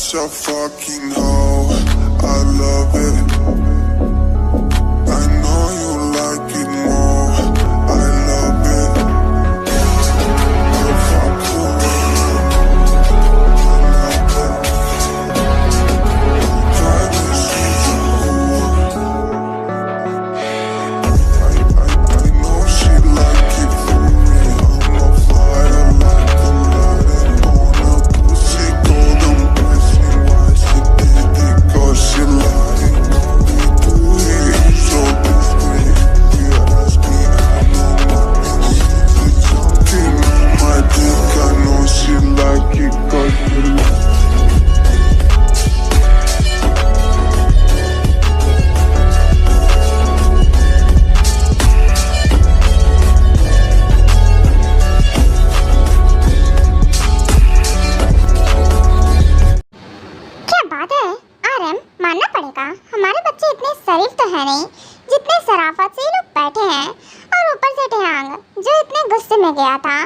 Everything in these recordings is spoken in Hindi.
Such a fucking hoe, I love it. I know you like it more, I love it. I'll fuck around, I love it. Try to she's a whore. I know she like it for me. I'm a fire like a lighter on a pussy golden blessing. Why she did it? 'Cause she lying. We do it so discreet. You ask me, I know nothing. She's jumping on my dick. I know she like it 'cause she like it. क्या बात है आरएम, मानना पड़ेगा हमारे बच्चे इतने शरीफ तो है नहीं जितने शराफत से ये लोग बैठे हैं। और ऊपर से ढियांग जो इतने गुस्से में गया था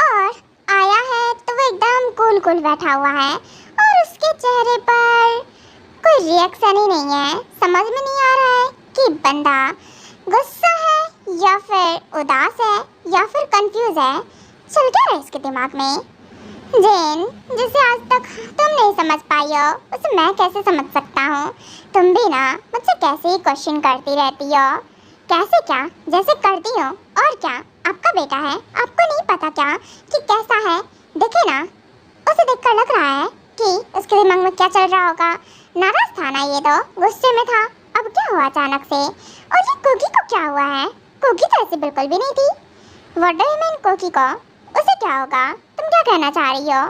और आया है तो वो एकदम कूल कूल बैठा हुआ है और उसके चेहरे पर कोई रिएक्शन ही नहीं है। समझ में नहीं आ रहा है कि बंदा गुस्सा है या फिर उदास है या फिर कंफ्यूज है। चल क्या रहा है इसके दिमाग में। जेन, जिसे आज तक तुम नहीं समझ पाई हो उसे मैं कैसे समझ सकता हूँ। तुम भी ना मुझसे कैसे ही क्वेश्चन करती रहती हो। कैसे क्या? जैसे करती हो। और क्या आपका बेटा है, आपको नहीं पता क्या कि कैसा है? देखे ना, उसे देखकर लग रहा है कि उसके दिमाग में क्या चल रहा होगा। नाराज था ना ये, तो गुस्से में था। अब क्या हुआ अचानक से? और ये कुकी को क्या हुआ है? कुकी तो ऐसी बिल्कुल भी नहीं थी। What do you mean Cookie को? उसे क्या होगा? तुम क्या कहना चाह रही हो?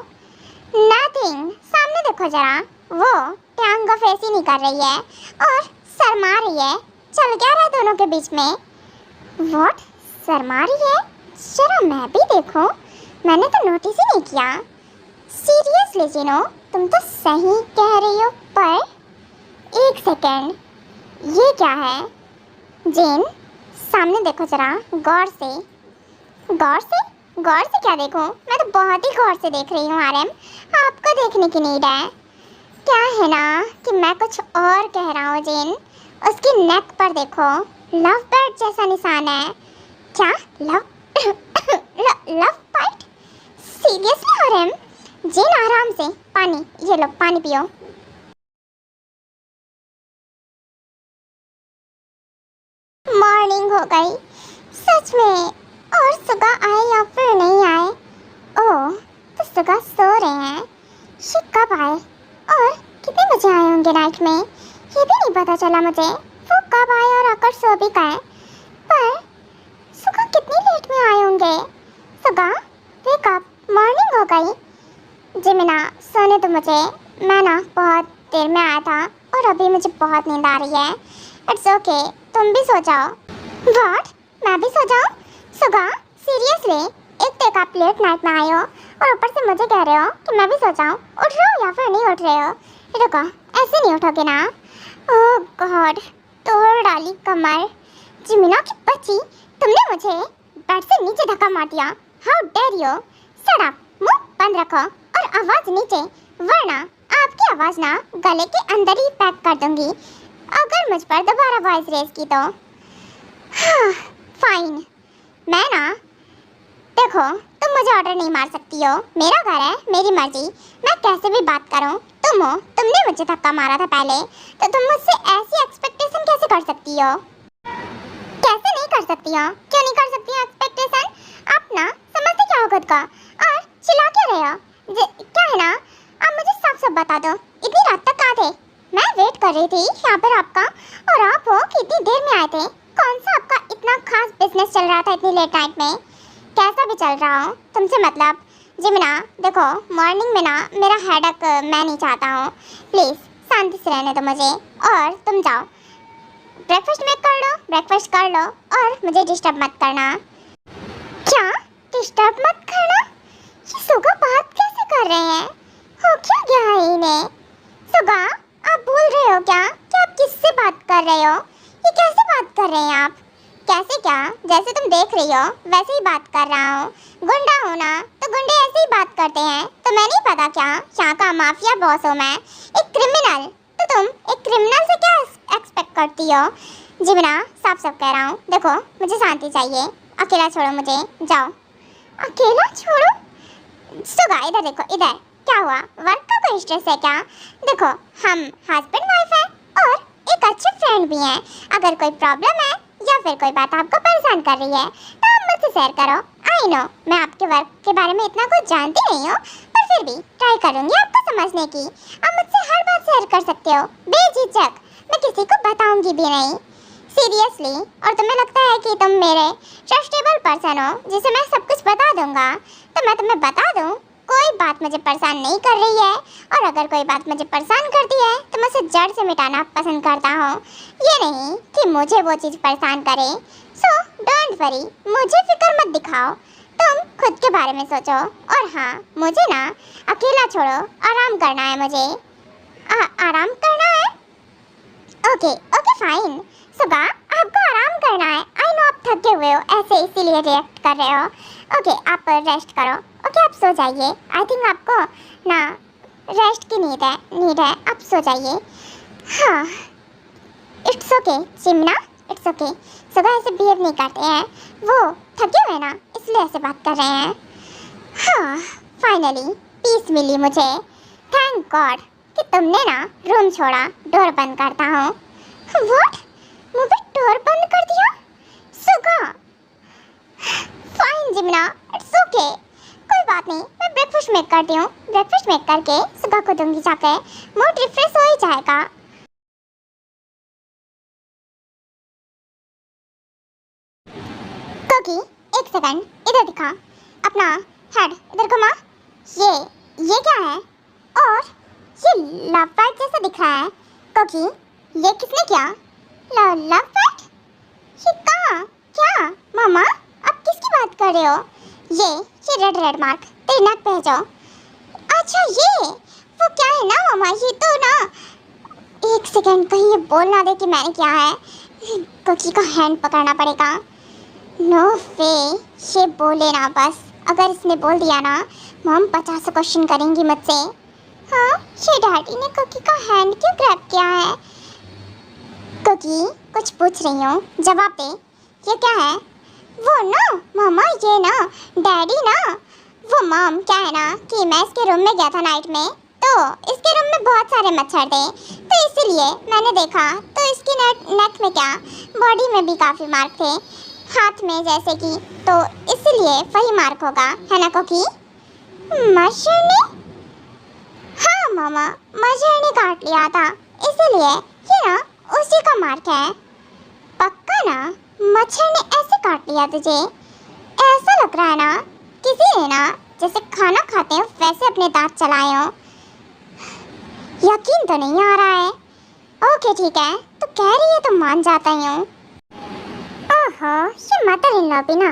नथिंग। सामने देखो जरा, वो टांग का फेस ही नहीं कर रही है और शर्मा रही है। चल क्या रहा है दोनों के बीच में? व्हाट? शर्मा रही है? जरा मैं भी देखूं। मैंने तो नोटिस ही नहीं किया। सीरियसली जिनो, तुम तो सही कह रही हो, पर एक सेकेंड, ये क्या है? जिन, सामने देखो जरा गौर से। गौर से? गौर से क्या देखूं? मैं तो बहुत ही गौर से देख रही हूँ आरएम, आपको देखने की नीड है। क्या है ना कि मैं कुछ और कह रहा हूँ जिन। उसकी नेक पर देखो, लव बर्ड जैसा निशान है। क्या? Love love bite? Seriously RM? Jin आराम से, पानी, ये लो पानी पियो। मॉर्निंग हो गई सच में। और सुगा आए या फिर नहीं आए? ओह, तो सुगा सो रहे हैं। शिट, कब आए और कितने बजे आए होंगे नाइट में? ये भी नहीं पता चला मुझे। वो कब आए और आकर सो भी गए। पर सुगा कितनी लेट में आए होंगे? सुगा, वेक अप, मॉर्निंग हो गई। जिमिना, सोने तो मुझे। मैं ना बहुत देर में आया था और अभी मुझे बहुत नींद आ रही है। इट्स ओके, तुम भी सो जाओ। व्हाट? मैं भी सो जाऊँ? सुगा, सीरियसली? एक तक आप लेट नाइट में आए हो और ऊपर से मुझे कह रहे हो कि मैं भी सो जाऊँ। उठ रहे हो या फिर नहीं उठ रहे हो? रुको, ऐसे नहीं उठोगे ना? ओह गॉड, तोड़ डाली कमर। जिमिना की बच्ची, तुमने मुझे बेड से नीचे धक्का मार दिया। How dare you! Shut up, मुंह बंद रखो और आवाज़ नीचे, वरना आपकी आवाज़ ना गले के अंदर ही पैक कर दूंगी अगर मुझ पर दोबारा वॉइस रेज की तो। हाँ, फाइन। मैं ना, देखो, तुम मुझे ऑर्डर नहीं मार सकती हो। मेरा घर है, मेरी मर्जी, मैं कैसे भी बात करूं। तुम हो, तुमने मुझे धक्का मारा था पहले, तो तुम मुझसे ऐसी एक्सपेक्टेशन कैसे कर सकती हो? कैसे नहीं कर सकती हो? क्यों नहीं कर सकती हो एक्सपेक्टेशन? आप ना समझते क्या हो खुद का और चिल्ला क्यों रहे हो? क्या है ना, आप मुझे साफ साफ बता दो, इतनी रात तक कहाँ थे? मैं वेट कर रही थी यहाँ पर आपका, और आप हो कि इतनी देर में आए थे। कौन सा आपका इतना खास बिजनेस चल रहा था इतनी लेट नाइट में? कैसा भी चल रहा हो, तुमसे मतलब। जिमिना, देखो, मॉर्निंग में ना मेरा हेडेक मैं नहीं चाहता हूँ। प्लीज़ शांति से रहने दो मुझे, और तुम जाओ ब्रेकफास्ट मेक कर लो, ब्रेकफास्ट कर लो और मुझे डिस्टर्ब मत करना। क्या? डिस्टर्ब मत करना? ये सुगा बात कैसे कर रहे हैं? हो क्या गया है इन्हें? सुगा, आप भूल रहे हो क्या कि आप किससे बात कर रहे हो? ये कैसे बात कर रहे हैं आप? कैसे क्या? जैसे तुम देख रही हो वैसे ही बात कर रहा हूँ। गुंडा हो ना तो गुंडे ऐसे ही बात करते हैं। तो मैं नहीं पता क्या यहाँ का माफिया बॉस हूँ मैं, एक क्रिमिनल। तो तुम एक क्रिमिनल से क्या एक्सपेक्ट करती हो? जिमना साफ साफ कह रहा हूँ, देखो मुझे शांति चाहिए, अकेला छोड़ो मुझे, जाओ। अकेला छोड़ो? सुगा इधर देखो, इधर क्या हुआ? वर्क का कोई स्ट्रेस है क्या? देखो हम हस्बैंड वाइफ हैं और एक अच्छे फ्रेंड भी हैं। अगर कोई प्रॉब्लम है या फिर कोई बात आपको परेशान कर रही है तो आप मुझसे शेयर करो। आई नो मैं आपके वर्क के बारे में इतना कुछ जानती नहीं हूँ, पर फिर भी ट्राई करूँगी आपको समझने की। आप मुझसे हर बात शेयर कर सकते हो बेझिझक, मैं किसी को बताऊँगी भी नहीं, सीरियसली। और तुम्हें लगता है कि तुम मेरे ट्रस्टेबल पर्सन हो जिसे मैं सब कुछ बता दूंगा, तो मैं तुम्हें बता दूं कोई बात मुझे परेशान नहीं कर रही है, और अगर कोई बात मुझे परेशान करती है तो मैं उसे जड़ से मिटाना पसंद करता हूँ, ये नहीं कि मुझे वो चीज़ परेशान करे। सो डोंट वरी, मुझे फिक्र मत दिखाओ, तुम खुद के बारे में सोचो। और हाँ, मुझे ना अकेला छोड़ो, आराम करना है मुझे। आराम करना है? Okay okay fine. सुगा आपको आराम करना है, आई नो आप थके हुए हो ऐसे इसीलिए रिएक्ट कर रहे हो। ओके आप रेस्ट करो, ओके आप सो जाइए। आई थिंक आपको ना रेस्ट की नीड है, आप सो जाइए। हाँ इट्स ओके जिमना, इट्स ओके। सुगा ऐसे बिहेव नहीं करते हैं, वो थके हुए ना इसलिए ऐसे बात कर रहे हैं। हाँ फाइनली पीस मिली मुझे, थैंक गॉड कि तुमने ना रूम छोड़ा। डोर बंद करता हूँ। व्हाट? मुझे डोर बंद कर दिया? सुगा फाइन जिमना, इट्स ओके, कोई बात नहीं, मैं ब्रेकफास्ट मेक करती हूँ। ब्रेकफास्ट मेक करके सुगा को दूंगी जाके, मूड रिफ्रेश हो ही जाएगा। कोकी एक सेकंड इधर दिखा, अपना हेड इधर घुमा। ये क्या है? और ये लव बर्ड जैसा दिख रहा है। कोकी ये किसने किया? Love bird? ये कहाँ? क्या मामा आप किसकी बात कर रहे हो? ये रेड मार्क तेरे नाक पे है जो। अच्छा ये वो क्या है ना मामा, ये तो ना, एक सेकंड कहीं ये बोल ना दे कि मैंने किया है। कोकी का हैंड पकड़ना पड़ेगा। नो वे, ये बोले ना बस, अगर इसने बोल दिया ना मम 50 क्वेश्चन करेंगी मुझसे। हाँ ये डैडी ने कोकी का हैंड क्यों ग्रैब किया है? कोकी कुछ पूछ रही हूँ, जवाब दे, ये क्या है? वो ना मामा, ये ना डैडी ना, वो मम क्या है ना कि मैं इसके रूम में गया था नाइट में, तो इसके रूम में बहुत सारे मच्छर थे, तो इसीलिए मैंने देखा, तो इसकी नेक में क्या बॉडी में भी काफ़ी मार्क थे, हाथ में जैसे कि, तो इसीलिए वही मार्क होगा, है ना कोकी? मच्छर ने? हाँ मामा, मच्छर ने काट लिया था, इसीलिए ये ना उसी का मार्क है। पक्का ना मच्छर ने ऐसे काट लिया तुझे? ऐसा लग रहा है ना किसी ने ना जैसे खाना खाते हो वैसे अपने दांत चलाए हो। यकीन तो नहीं आ रहा है। ओके ठीक है, तो कह रही है तो मान जाता ही हूँ। ओहो ये मदर इन लॉ भी ना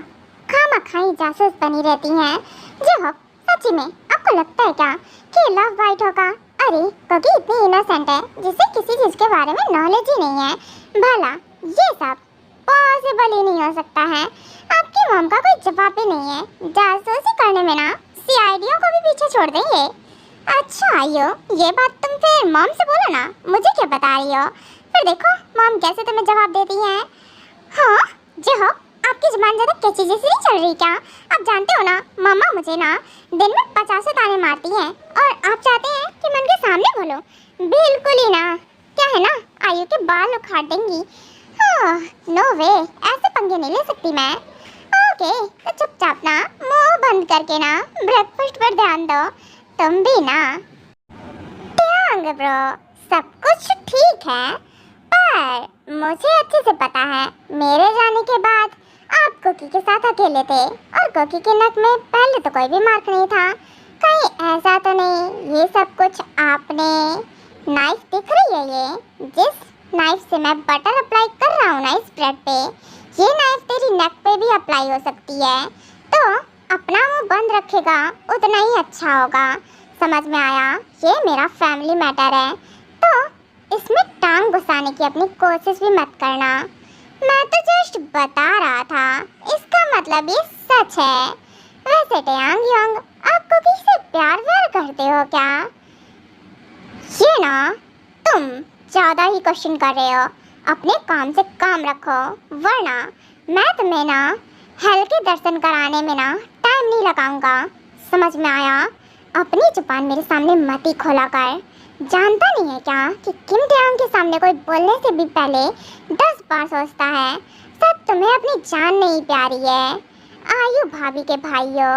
खामा खाई जासूस बनी रहती हैं। जो हो, सच्ची में आपको लगता है क्या कि लव वाइट होगा? अरे कोकी इतनी इनोसेंट है जिसे किसी चीज के बारे में नॉलेज ही नहीं है। भला ये सब पॉसिबल ही नहीं हो सकता है। आपकी मॉम का कोई जवाब ही नहीं है। जासूसी करने में ना सीआईडियों को भी पीछे छोड़ देंगे। अच्छा आइयो, ये बात तुम फिर मॉम से बोलो ना, मुझे क्या बता रही हो? फिर देखो मॉम कैसे तुम्हें जवाब देती है। हाँ जी हो, आपकी जुबान ज़्यादा कैची जैसी नहीं चल रही क्या? आप जानते हो ना मामा मुझे ना दिन में 50 ताने मारती हैं, और आप चाहते हैं कि मैं उनके सामने बोलूं? बिल्कुल ही ना। क्या है ना, आयु के बाल उखाड़ देंगी। हाँ नो वे, ऐसे पंगे नहीं ले सकती मैं। ओके तो चुपचाप ना मुंह बंद करके ना ब्रेकफास्ट पर ध्यान दो। तुम भी ना। ट्यांग ब्रो, सब कुछ ठीक है, पर मुझे अच्छे से पता है मेरे जाने के बाद आप कोकी के साथ अकेले थे, और कोकी के नक में पहले तो कोई भी मार्क नहीं था। कहीं ऐसा तो नहीं ये सब कुछ आपने? नाइफ दिख रही है, ये जिस नाइफ से मैं बटर अप्लाई कर रहा हूँ ना इस ब्रेड पे, ये नाइफ तेरी नेक पे भी अप्लाई हो सकती है, तो अपना मुंह बंद रखेगा उतना ही अच्छा होगा। समझ में आया? ये मेरा फैमिली मैटर है, तो इसमें टांग घुसाने की अपनी कोशिश भी मत करना। मैं तो जस्ट बता रहा था, इसका मतलब ये सच है। वैसे टयांग योंग, आप कुकी से प्यार व्यार करते हो क्या? ये ना, तुम ज्यादा ही क्वेश्चन कर रहे हो। अपने काम से काम रखो, वरना मैं तुम्हें ना हेल के दर्शन कराने में ना टाइम नहीं लगाऊंगा। समझ में आया? अपनी जुबान मेरे सामने मत ही खोला कर। जानता नहीं है क्या कि किम टयांग के सामने कोई बोलने से भी पहले 10 बार सोचता है। सब तुम्हें अपनी जान नहीं प्यारी है। आयु भाभी के भाइयों,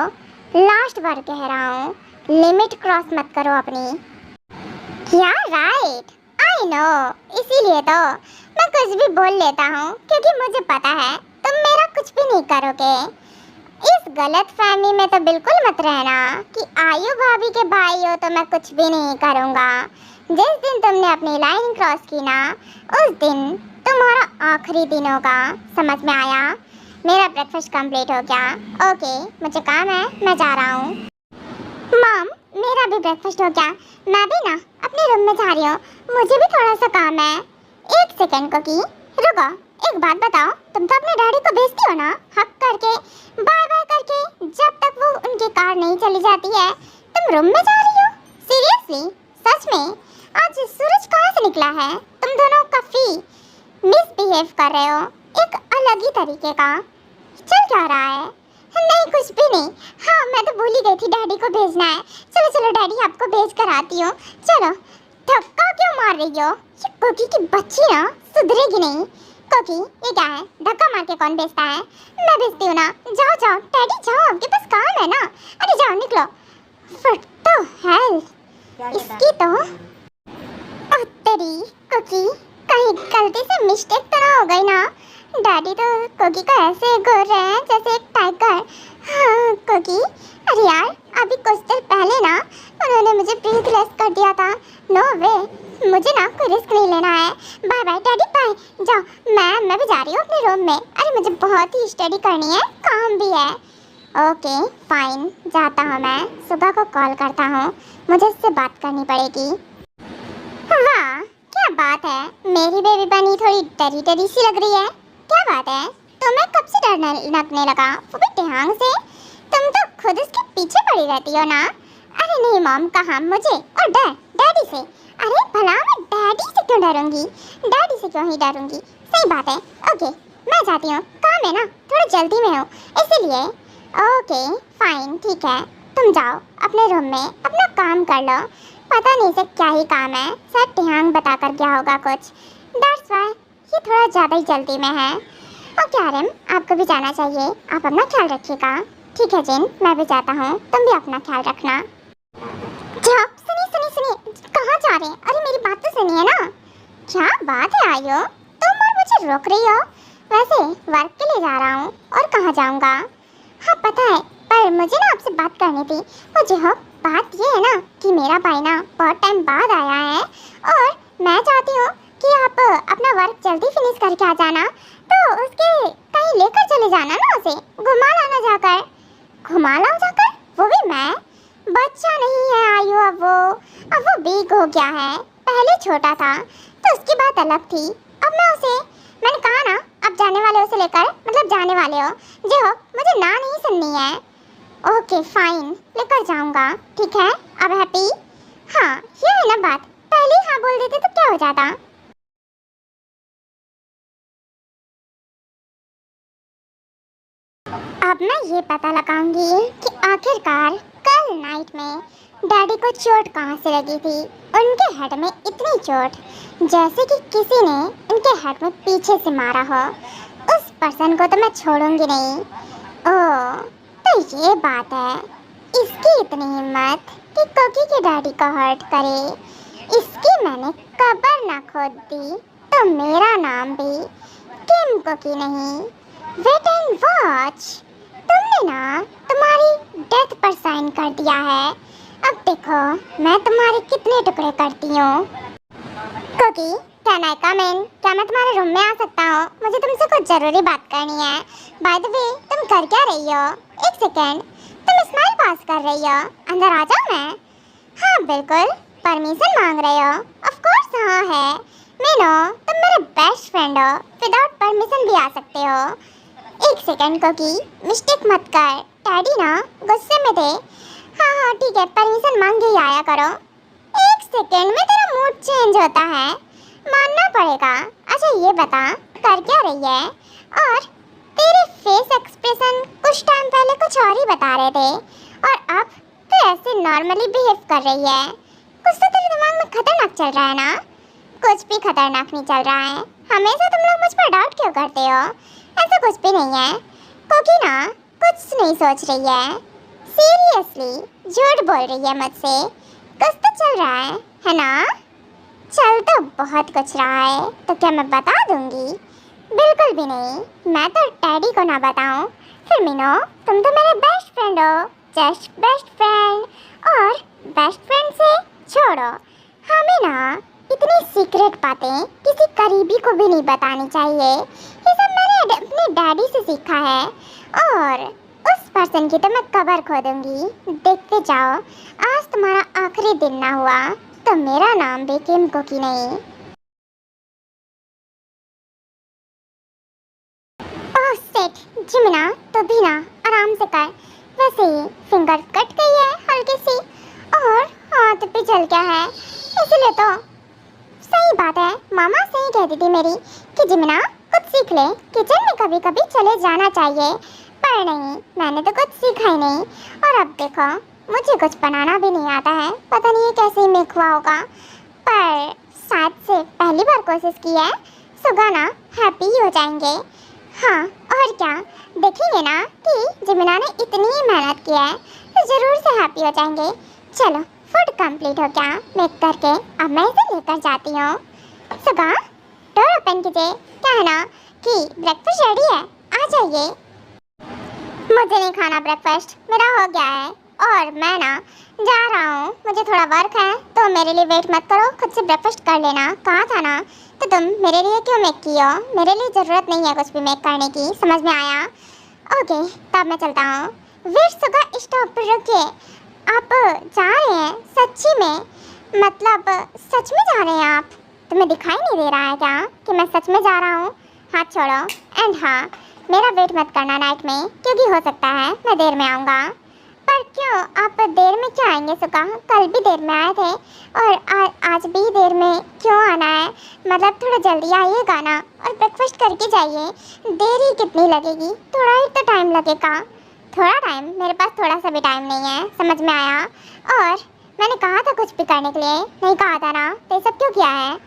लास्ट बार कह रहा हूँ, लिमिट क्रॉस मत करो अपनी। क्या? Right, I know. इसीलिए तो मैं कुछ भी बोल लेता हूँ, क्योंकि मुझे पता है तुम मेरा कुछ भी नहीं करोगे। इस गलत फहमी में तो बिल्कुल मत रहना कि आयु भाभी के भाई हो तो मैं कुछ भी नहीं करूँगा। जिस दिन तुमने अपनी लाइन क्रॉस की ना, उस दिन तुम्हारा आखिरी दिन होगा। समझ में आया? मेरा ब्रेकफास्ट कंप्लीट हो गया। ओके, मुझे काम है, मैं जा रहा हूँ। मॉम, मेरा भी ब्रेकफास्ट हो गया। मैं भी ना अपने रूम में जा रही हूँ, मुझे भी थोड़ा सा काम है। एक सेकंड कुकी, रुको। एक बात बताओ, तुम तो अपने डैडी को भेजती हो ना हक करके, बाय बाय करके, जब तक वो उनकी कार नहीं चली जाती है। तुम रूम में जा रही हो? सीरियसली? सच में? आज सूरज कहाँ से निकला है? तुम दोनों काफी मिसबिहेव कर रहे हो, एक अलग ही तरीके का। चल क्या रहा है? नहीं, कुछ भी नहीं। हाँ, मैं तो भूल ही गई थी डैडी को भेजना है। चलो चलो, डैडी आपको भेज कर आती हूँ। चलो। धक्का क्यों मार रही हो? ये कुकी की बच्ची ना सुधरेगी नहीं। कुकी, ये क्या है? धक्का मार के कौन भेजता है? मैं भेजती हूँ ना। जाओ जाओ डैडी, जाओ, आपके पास काम है ना। अरे जाओ, निकलो। फट तो हेल इसकी तो। तेरी कुकी, कहीं गलती से मिस्टेक तो ना हो गई ना? डैडी तो कुकी को ऐसे घूर रहे हैं जैसे एक टाइगर। हाँ कुकी, अरे यार, अभी कुछ देर पहले ना उन्होंने मुझे ब्रीथलेस कर दिया था। नो वे, मुझे ना कोई रिस्क नहीं लेना है। Bye bye daddy, bye. जाओ, मैं भी जा रही हूँ अपने रूम में। अरे मुझे बहुत ही स्टडी करनी है, काम भी है। ओके फाइन, जाता हूँ मैं। सुबह को कॉल करता हूँ, मुझे इससे बात करनी पड़ेगी। वाह, क्या बात है, मेरी बेबी बनी थोड़ी डरी डरी सी लग रही है। क्या बात है, तुम्हें कब से डर लगने लगा? वो भी टयांग से? तुम तो खुद उसके पीछे पड़ी रहती हो ना। अरे नहीं मॉम, कहाँ मुझे और डैडी से। अरे भला मैं डैडी से क्यों डरूंगी? डैडी से क्यों ही डरूंगी? सही बात है। ओके, मैं जाती हूँ, काम है ना, थोड़ा जल्दी में हूँ इसीलिए। ओके फाइन, ठीक है, तुम जाओ अपने रूम में अपना काम कर लो। पता नहीं से क्या ही काम है, शायद टयांग बता कर गया होगा कुछ। दैट्स व्हाई ये थोड़ा ज़्यादा ही जल्दी में है। ओके आर्यन, आपको भी जाना चाहिए, आप अपना ख्याल रखिएगा। ठीक है जिन, मैं भी जाता हूँ, तुम भी अपना ख्याल रखना। जाओ, सुनिए, कहाँ जा रहे हैं? अरे मेरी बात तो सुनिए ना। क्या बात है आयो, तुम और मुझे रोक रही हो? वैसे वर्क के लिए जा रहा हूँ, और कहाँ जाऊँगा? हाँ पता है, पर मुझे ना आपसे बात करनी थी। मुझे हो बात ये है ना कि मेरा भाई ना बहुत टाइम बाद आया है, और मैं चाहती हूँ कि आप अपना वर्क जल्दी फिनिश करके आ जाना, तो उसके कहीं लेकर चले जाना ना, उसे घुमा लाना जाकर। घुमा लाओ जाकर? वो भी मैं? बच्चा नहीं है आयु, अब वो बिग हो गया है। पहले छोटा था तो उसकी बात अलग थी। अब मैंने कहा ना, अब जाने वाले हो से लेकर, मतलब जाने वाले हो जो हो, मुझे ना नहीं सुननी है। ओके फाइन, लेकर जाऊंगा, ठीक है। अब हैप्पी? हाँ ये है ना बात, पहले हाँ बोल देते तो क्या हो जाता। अब मैं ये पता लगाऊंगी कि आखिरकार कल नाइट में डैडी को चोट कहाँ से लगी थी। उनके हेड में इतनी चोट जैसे कि किसी ने उनके हेड में पीछे से मारा हो। उस पर्सन को तो मैं छोड़ूंगी नहीं। ओह, तो ये बात है, इसकी इतनी हिम्मत कि कुकी के डैडी को हर्ट करे। इसकी मैंने कब्र ना खोद दी तो मेरा नाम भी किम कुकी नहीं। वेट एंड वॉच, तुमने ना तुम्हारी डेथ पर साइन कर दिया है। अब देखो मैं तुम्हारे कितने टुकड़े करती हूँ। कुकी, कैन आई कम इन? क्या मैं तुम्हारे रूम में आ सकता हूँ? मुझे तुमसे कुछ जरूरी बात करनी है। बाय द वे, तुम कर क्या रही हो? एक सेकेंड, तुम स्माइल पास कर रही हो, अंदर आ जाऊँ मैं? हाँ बिल्कुल, परमिशन मांग रहे हो? ऑफ कोर्स हाँ है। मीनू, तुम मेरे बेस्ट फ्रेंड हो, विदाउट परमिशन भी आ सकते हो। एक सेकंड को की मिस्टेक मत कर, डैडी ना गुस्से में थे। हाँ हाँ ठीक है, परमिशन मांग के ही आया करो। एक सेकंड में तेरा मूड चेंज होता है, मानना पड़ेगा। अच्छा ये बता, कर क्या रही है? और तेरे फेस एक्सप्रेशन कुछ टाइम पहले कुछ और ही बता रहे थे, और अब तो ऐसे नॉर्मली बिहेव कर रही है। कुछ तो तेरे दिमाग में खतरनाक चल रहा है ना? कुछ भी खतरनाक नहीं चल रहा है। हमेशा तुम लोग मुझ पर डाउट क्यों करते हो? ऐसा कुछ भी नहीं है। कोकी ना कुछ नहीं सोच रही है, सीरियसली झूठ बोल रही है मुझसे। कुछ तो चल रहा है ना? चल तो बहुत कुछ रहा है, तो क्या मैं बता दूंगी? बिल्कुल भी नहीं, मैं तो डैडी को ना बताऊं। फिर मीनू, तुम तो मेरे बेस्ट फ्रेंड हो, जस्ट बेस्ट फ्रेंड। और बेस्ट फ्रेंड से छोड़ो, हमें ना इतनी सीक्रेट बातें किसी करीबी को भी नहीं बतानी चाहिए। ये सब मैंने अपने डैडी से सीखा है, और उस पर्सन की तो मैं कबर खोदूंगी। देखते जाओ, आज तुम्हारा आखिरी दिन ना हुआ तो मेरा नाम भी किम कोकी नहीं। ओह शिट, जिमिना तो भी ना आराम से कर। वैसे ही फिंगर कट गई है हल्की सी, और हाथ भी जल गया है, इसलिए तो सही बात है। मामा सही कहती थी मेरी कि जिमिना कुछ सीख ले, किचन में कभी कभी चले जाना चाहिए। पर नहीं, मैंने तो कुछ सीखा ही नहीं। और अब देखो, मुझे कुछ बनाना भी नहीं आता है, पता नहीं ये कैसे ही मेक हुआ होगा। पर शायद से पहली बार कोशिश की है, सुगा ना हैप्पी ही हो जाएंगे। हाँ और क्या, देखेंगे ना कि जिमिना ने इतनी ही मेहनत की है, तो ज़रूर से हैप्पी हो जाएंगे। चलो फूड कंप्लीट हो गया मेक करके, अब मैं इसे लेकर जाती हूँ। सुगा डोर ओपन कीजिए, कहना कि ब्रेकफास्ट रेडी है, आ जाइए। मुझे नहीं खाना ब्रेकफास्ट, मेरा हो गया है और मैं ना जा रहा हूँ, मुझे थोड़ा वर्क है, तो मेरे लिए वेट मत करो, खुद से ब्रेकफास्ट कर लेना। कहा था ना, तो तुम मेरे लिए क्यों मेक की हो? मेरे लिए ज़रूरत नहीं है कुछ भी मेक करने की, समझ में आया? ओके, तब मैं चलता हूँ। वेट सुगा, स्टॉप पर रुकिए, आप जा रहे हैं सच्ची में? मतलब सच में जा रहे हैं आप? तुम्हें दिखाई नहीं दे रहा है क्या कि मैं सच में जा रहा हूँ? हाथ छोड़ो। एंड हाँ, मेरा वेट मत करना नाइट में, क्योंकि हो सकता है मैं देर में आऊँगा। पर क्यों, आप देर में क्यों आएंगे सुगा? कल भी देर में आए थे, और आज भी देर में क्यों आना है? मतलब थोड़ा जल्दी आइएगा ना, और ब्रेकफास्ट करके जाइए। देर ही कितनी लगेगी, थोड़ा ही तो टाइम लगेगा। थोड़ा टाइम? मेरे पास थोड़ा सा भी टाइम नहीं है, समझ में आया? और मैंने कहा था कुछ भी करने के लिए, नहीं कहा था ना? तो ये सब क्यों किया है?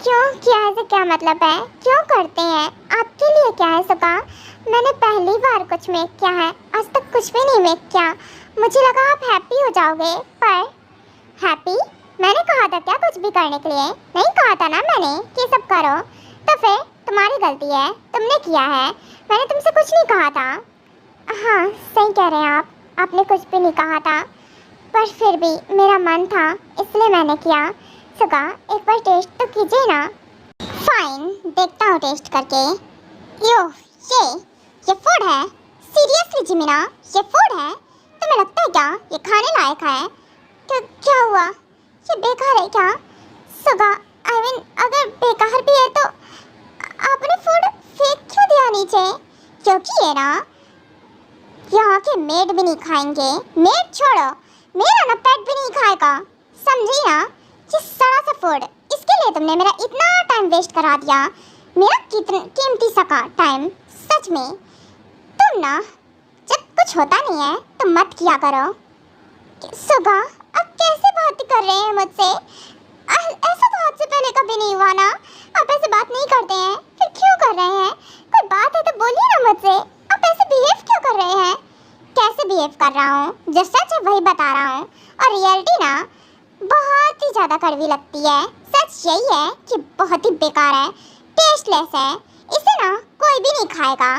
क्यों किया है से क्या मतलब है? क्यों करते हैं? आपके लिए क्या है सुगा? मैंने पहली बार कुछ मेक किया है, आज तक कुछ भी नहीं मेक किया। मुझे लगा आप हैप्पी हो जाओगे, पर हैप्पी? मैंने कहा था क्या कुछ भी करने के लिए? नहीं कहा था ना मैंने कि सब करो। तो फिर तुम्हारी गलती है, तुमने किया है, मैंने तुमसे कुछ नहीं कहा था। हाँ सही कह रहे हैं आप, आपने कुछ भी नहीं कहा था, पर फिर भी मेरा मन था, इसलिए मैंने किया। सुगा एक बार टेस्ट तो कीजिए ना। फाइन, देखता हूँ टेस्ट करके। यो, ये फूड है? सीरियसली जिमिना, ये फूड है? तुम्हें लगता है क्या ये खाने लायक है? तो क्या हुआ, ये बेकार है क्या? सुगा आई मीन, अगर बेकार भी है तो आपने फूड फेंक क्यों दिया नीचे? क्योंकि ये ना यहाँ के मेड भी नहीं खाएंगे। मेड छोड़ो, मेरा ना पेट भी नहीं खाएगा, समझी ना? ये सड़ा सा फूड, इसके लिए तुमने मेरा इतना टाइम वेस्ट करा दिया, मेरा कितना कीमती सा टाइम। सच में तुम ना, जब कुछ होता नहीं है तो मत किया करो। सुगा अब कैसे बात कर रहे हैं मुझसे? ऐसा तो आज से पहले कभी नहीं हुआ ना, आप ऐसे बात नहीं करते हैं, फिर क्यों कर रहे हैं? कोई बात है तो बोलिए ना मुझसे, आप ऐसे बिहेव क्यों कर रहे हैं? कैसे बिहेव कर रहा हूँ? जो सच है वही बता रहा हूँ, और रियलिटी ना बहुत ही ज़्यादा कड़वी लगती है। सच यही है कि बहुत ही बेकार है, टेस्टलेस है, इसे ना कोई भी नहीं खाएगा।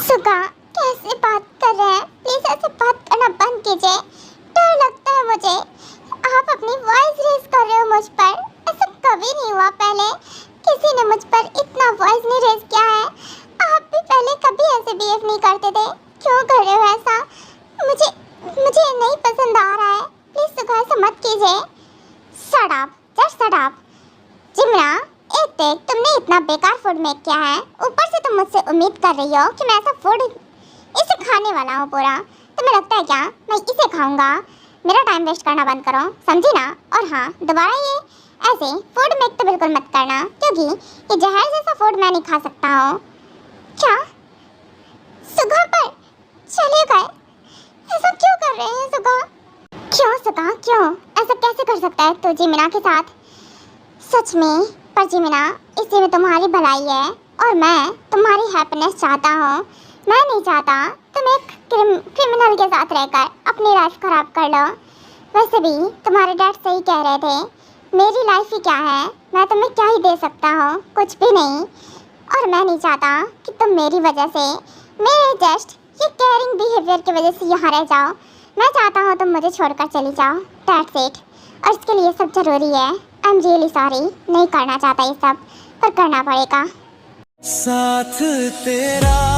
सुगा कैसे बात कर रहे हैं? प्लीज़ ऐसे बात करना बंद कीजिए, डर लगता है मुझे। आप अपनी वॉइस रेज कर रहे हो मुझ पर, ऐसा कभी नहीं हुआ पहले, किसी ने मुझ पर इतना वॉइस नहीं रेज किया है। आप भी पहले कभी ऐसे बिहेव नहीं करते थे, क्यों कर रहे हो ऐसा? मुझे नहीं पसंद आ रहा है, प्लीज़ सुगा ऐसा मत कीजिए। Shut up, just shut up. Jimin, एक तो तुमने इतना बेकार फूड मेक किया है, ऊपर से तुम मुझसे उम्मीद कर रही हो कि मैं ऐसा फूड इसे खाने वाला हूँ पूरा। तुम्हें लगता है क्या मैं इसे खाऊंगा? मेरा टाइम वेस्ट करना बंद करो, समझी ना? और हाँ, दोबारा ये ऐसे फूड मेक तो बिल्कुल मत करना, क्योंकि ये जहर जैसा फूड मैं नहीं खा सकता हूँ। क्या सुगा पर चले गए? ऐसा क्यों कर रहे हैं सुगा? क्यों सुगा, क्यों ऐसा कैसे कर सकता है तू जिमिना के साथ? सच में पर जिमिना, इसी में तुम्हारी भलाई है और मैं तुम्हारी हैप्पीनेस चाहता हूँ। मैं नहीं चाहता तुम एक क्रिमिनल के साथ रहकर अपनी लाइफ खराब कर लो। वैसे भी तुम्हारे डैड सही कह रहे थे, मेरी लाइफ ही क्या है, मैं तुम्हें क्या ही दे सकता हूँ, कुछ भी नहीं। और मैं नहीं चाहता कि तुम मेरी वजह से, मेरे जस्ट ये केयरिंग बिहेवियर की वजह से यहाँ रह जाओ। मैं चाहता हूँ तुम मुझे छोड़कर चली जाओ, दैट्स इट। और इसके लिए सब जरूरी है। आई एम रियली सॉरी, नहीं करना चाहता ये सब, पर करना पड़ेगा। साथ तेरा